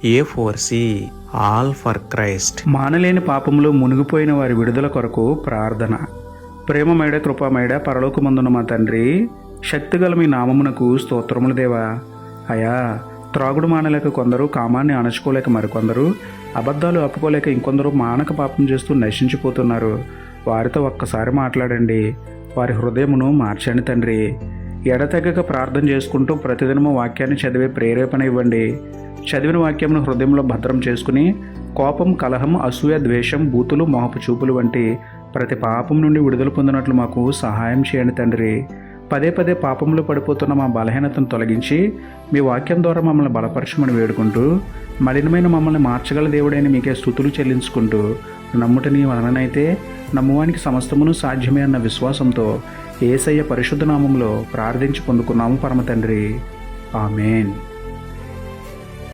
A4C all for Christ. మానలేని పాపంలో మునిగిపోయిన వారి విడుదల కొరకు ప్రార్థన. ప్రేమమేడ కృపామేడ పరలోకమందున మా తండ్రి, శక్తిగల మీ నామమునకు స్తోత్రములు దేవా. అయా, త్రాగుడు మానలేక కొందరు, కామాన్ని అణచుకోలేక మరికొందరు, అబద్ధాలు అప్పుకోలేక ఇంకొందరు మానక పాపం చేస్తూ నశించిపోతున్నారు. వారితో ఒక్కసారి మాట్లాడండి, వారి హృదయమును మార్చండి తండ్రి. ఎడతెగక ప్రార్థన చేసుకుంటూ ప్రతిదినము వాక్యాన్ని చదివే ప్రేరేపణ ఇవ్వండి. చదివిన వాక్యమును హృదయంలో భద్రం చేసుకుని కోపం, కలహం, అసూయ, ద్వేషం, బూతులు, మోహపు చూపులు వంటి ప్రతి పాపం నుండి విడుదల పొందినట్లు మాకు సహాయం చేయండి తండ్రి. పదే పదే పాపంలో పడిపోతున్న మా బలహీనతను తొలగించి మీ వాక్యం ద్వారా మమ్మల్ని బలపరచమని వేడుకుంటూ, మలినమైన మమ్మల్ని మార్చగల దేవుడైన మీకే స్తుతులు చెల్లించుకుంటూ, నమ్ముట నీ వలననైతే నమ్మువానికి సమస్తమును సాధ్యమే అన్న విశ్వాసంతో యేసయ్య పరిశుద్ధ నామములో ప్రార్థించి పొందుకున్నాము పరమ తండ్రి. ఆమేన్.